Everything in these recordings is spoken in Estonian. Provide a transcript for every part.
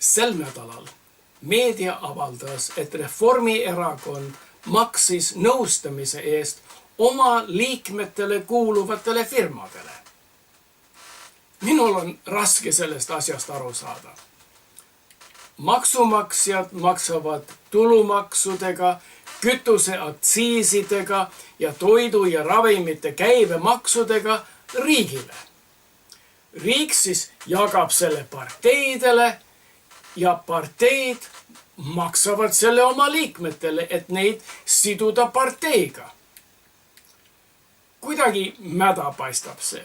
Sel nädalal meedia avaldas, et Reformierakond maksis nõustamise eest oma liikmetele kuuluvatele firmadele. Minul on raske sellest asjast aru saada. Maksumaksjad maksavad tulumaksudega, kütuseaktsiisidega ja toidu ja ravimite käibemaksudega riigile. Riik siis jagab selle parteidele ja parteid maksavad selle oma liikmetele, et neid siduda parteiga. Kuidagi mäda paistab see.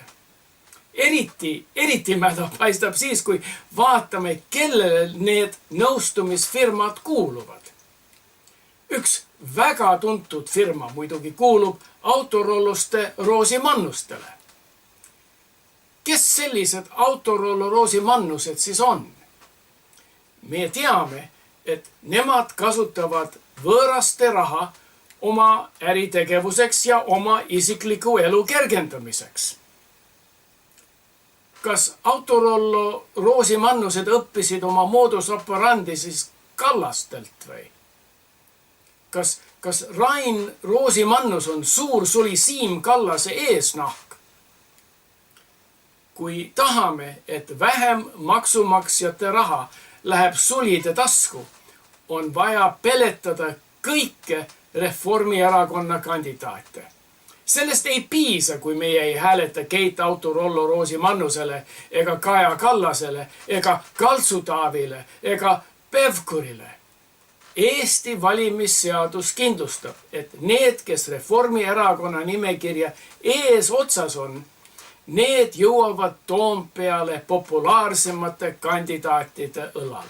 Eriti mäda paistab siis, kui vaatame, kellele need nõustumisfirmad kuuluvad. Üks väga tuntud firma muidugi kuulub autorolluste Rosimannustele. Kes sellised autorollo Rosimannused siis on? Me teame, et nemad kasutavad võõraste raha oma äritegevuseks ja oma isikliku elu kergendamiseks. Kas autorollo Rosimannused õppisid oma modus operandi siis Kallastelt või? Kas Rain Rosimannus on suur suli Siim Kallase eesnahk? Kui tahame, et vähem maksumaksjate raha läheb sulide tasku, on vaja peletada kõike Reformierakonna kandidaate. Sellest ei piisa, kui meie ei hääleta Keit Autorollo Rosimannusele ega Kaja Kallasele ega Kaltsu Taavile ega Pevkurile. Eesti valimisseadus kindlustab, et need, kes Reformierakonna nimekirja ees otsas on, need jõuavad Toompeale populaarsemate kandidaatide õlal.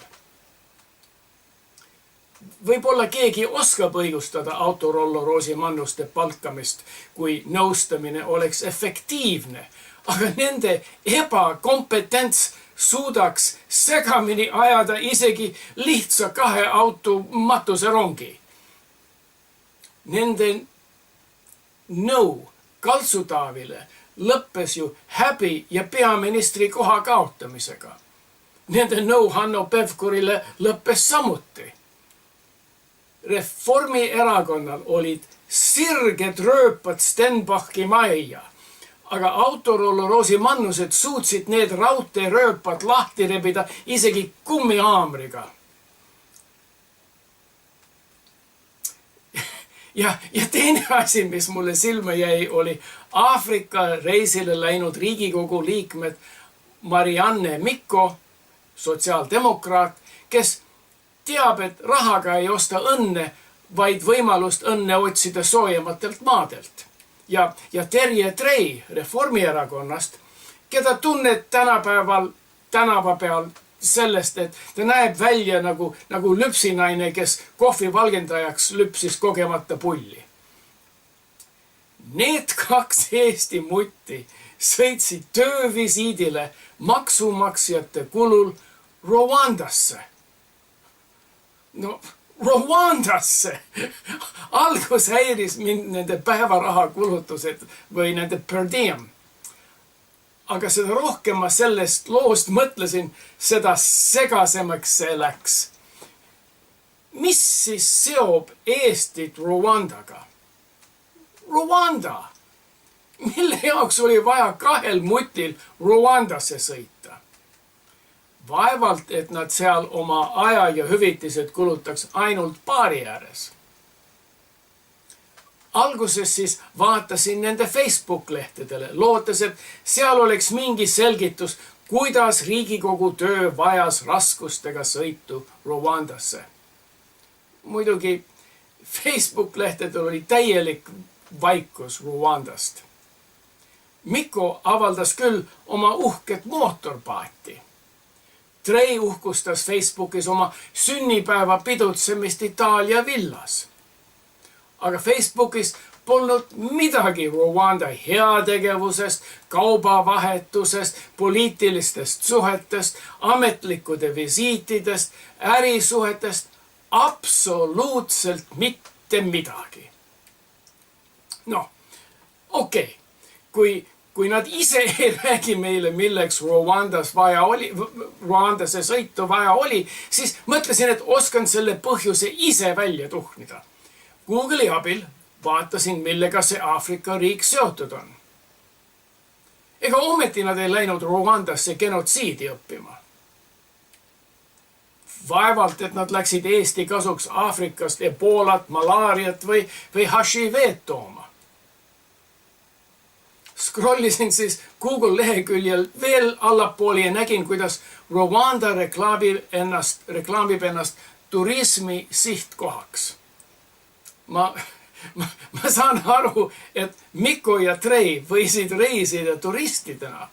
Võib-olla keegi oskab õigustada autorollo Rosimannuste palkamist, kui nõustamine oleks efektiivne, aga nende ebakompetents suudaks segamini ajada isegi lihtsa 2 auto matuserongi. Nende nõu Kaltsu Taavile lõppes ju häbi ja peaministri koha kaotamisega. Nende nõu Hanno Pevkurile lõppes samuti. Reformierakonnal olid sirged rööpad Stenbocki majja, aga autorollo Rosimannused suutsid need raudteerööpad lahti rebida isegi kummihaamriga. Ja teine asi, mis mulle silma jäi, oli Aafrika reisile läinud Riigikogu liikmed Marianne Mikko, sotsiaaldemokraat, kes teab, et rahaga ei osta õnne, vaid võimalust õnne otsida soojematelt maadelt. Ja Terje Trei Reformierakonnast, keda tunned tänava peal sellest, et ta näeb välja nagu lüpsinaine, kes kohvi valgendajaks lüpsis kogemata pulli. Need 2 Eesti mutti sõitsid töövisiidile maksumaksjate kulul Rwandasse. No, Rwandasse! Algus häiris mind nende päevaraha kulutused või nende per diem. Aga seda rohkem ma sellest loost mõtlesin, seda segasemaks see läks. Mis siis seob Eestit Rwandaga? Rwanda! Mille jaoks oli vaja 2 mutil Rwandasse sõita? Vaevalt, et nad seal oma aja ja hüvitised kulutaks ainult baari ääres. Alguses siis vaatasin nende Facebook-lehtedele, lootes, et seal oleks mingi selgitus, kuidas Riigikogu töö vajas raskustega sõitu Rwandasse. Muidugi Facebook-lehtedel oli täielik vaikus Rwandast. Mikko avaldas küll oma uhket mootorpaati. Trei uhkustas Facebookis oma sünnipäeva pidutsemist Itaalia villas. Aga Facebookis polnud midagi Rwanda heategevusest, kaubavahetusest, poliitilistest suhetest, ametlikude visiitidest, ärisuhetest, absoluutselt mitte midagi. Noh, okei. Kui kui nad ise ei räägi meile, milleks Rwandasse sõitu vaja oli, siis mõtlesin, et oskan selle põhjuse ise välja tuhnida. Google'i abil vaatasin, millega see Aafrika riik seotud on. Ega ometi nad ei läinud Rwandasse genotsiidi õppima. Vaevalt, et nad läksid Eesti kasuks Aafrikast eboolat, malaariat või HIV tooma. Scrollisin siis Google leheküljel veel allapooli ja nägin, kuidas Rwanda reklaamib ennast turismi sihtkohaks. Ma saan aru, et Mikko ja Trey võisid reisida turistidena,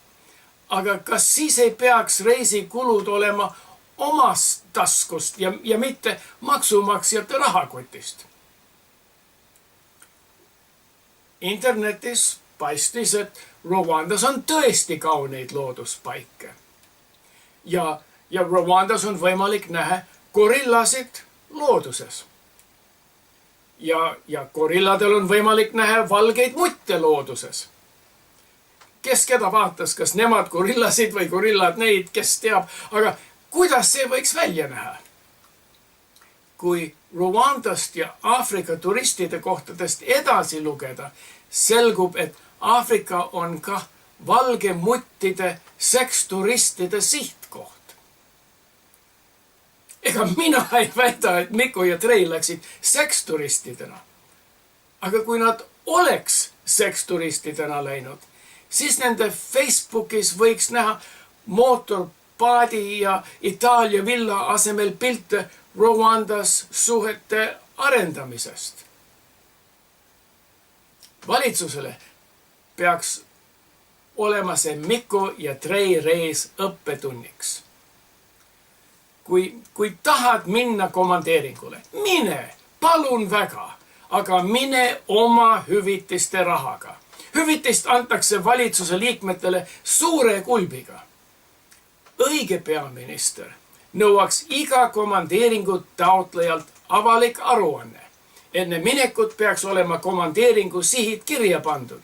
aga kas siis ei peaks reisikulud olema omast taskust ja mitte maksumaksjate rahakotist? Internetis paistis, et Rwandas on tõesti kauneid looduspaike. Ja Rwandas on võimalik näha gorillasid looduses. Ja gorilladel on võimalik näha valgeid mutte looduses. Kes keda vaatas, kas nemad gorillasid või gorillad neid, kes teab, aga kuidas see võiks välja näha? Kui Rwandast ja Aafrika turistide kohtadest edasi lugeda, selgub, et Aafrika on ka valge muttide seksturistide sihtkoht. Ega mina ei väida, et Mikko ja Trey läksid seksturistidena. Aga kui nad oleks seksturistidena läinud, siis nende Facebookis võiks näha mootorpaadi ja Itaalia villa asemel pilte Rwandas suhete arendamisest. Valitsusele peaks olema see Mikko ja Trey reis õppetunniks. Kui tahad minna komandeeringule, mine, palun väga, aga mine oma hüvitiste rahaga. Hüvitist antakse valitsuse liikmetele suure kulbiga. Õige peaminister nõuaks iga komandeeringu taotlejalt avalik aruanne. Enne minekut peaks olema komandeeringu sihid kirja pandud.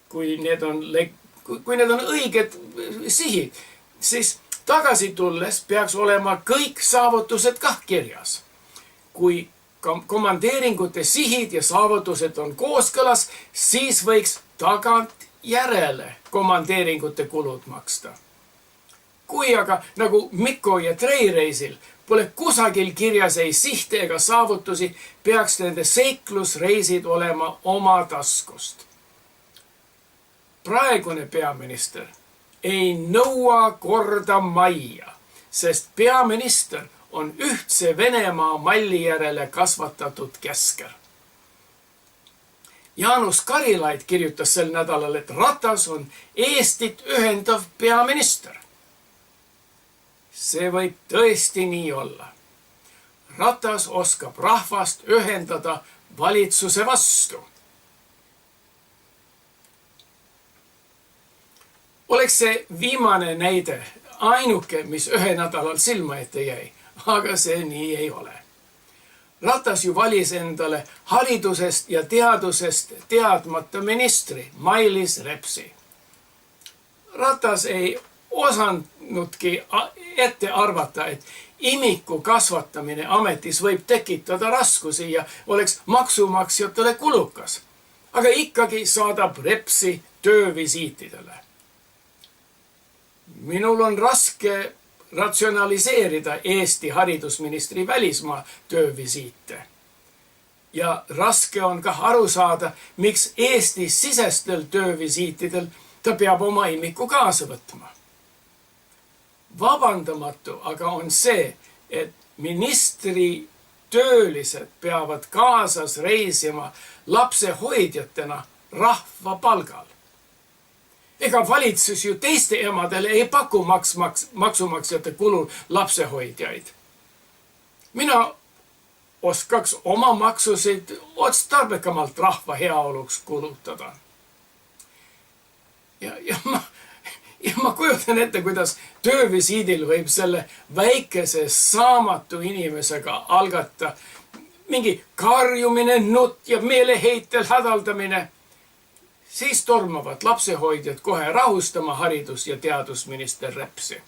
Kui need on õiged sihid, siis tagasi tulles peaks olema kõik saavutused kah kirjas. Kui komandeeringute sihid ja saavutused on kooskõlas, siis võiks tagant järele komandeeringute kulud maksta. Kui aga nagu Mikko ja Trey reisil pole kusagil kirjas ei sihte ega saavutusi, peaks nende seiklusreisid olema oma taskust. Praegune peaminister ei nõua korda majja, sest peaminister on ühtse Venemaa malli järele kasvatatud kesker. Jaanus Karilaid kirjutas sel nädalal, et Ratas on Eestit ühendav peaminister. See võib tõesti nii olla. Ratas oskab rahvast ühendada valitsuse vastu. Oleks see viimane näide ainuke, mis ühe nädalal silma ette jäi, aga see nii ei ole. Ratas ju valis endale haridusest ja teadusest teadmata ministri Mailis Repsi. Ratas ei osanudki ette arvata, et imiku kasvatamine ametis võib tekitada raskusi ja oleks maksumaksjatele kulukas, aga ikkagi saadab Repsi töövisiitidele. Minul on raske ratsionaliseerida Eesti haridusministri välismaa töövisiite. Ja raske on ka aru saada, miks Eesti sisestel töövisiitidel ta peab oma imiku kaasa võtma. Vabandamatu aga on see, et ministri töölised peavad kaasas reisima lapsehoidjatena rahva palgal. Ega valitsus ju teiste emadele ei paku maksumaksjate kulul lapsehoidjaid. Mina oskaks oma maksusid otstarbekamalt rahva heaoluks kulutada. Ja ma kujutan ette, kuidas töövisiidil võib selle väikese saamatu inimesega algata mingi karjumine, nutt ja meeleheitel hädaldamine. siis tormavad lapsehoidjad kohe rahustama haridus- ja teadusminister Repsi.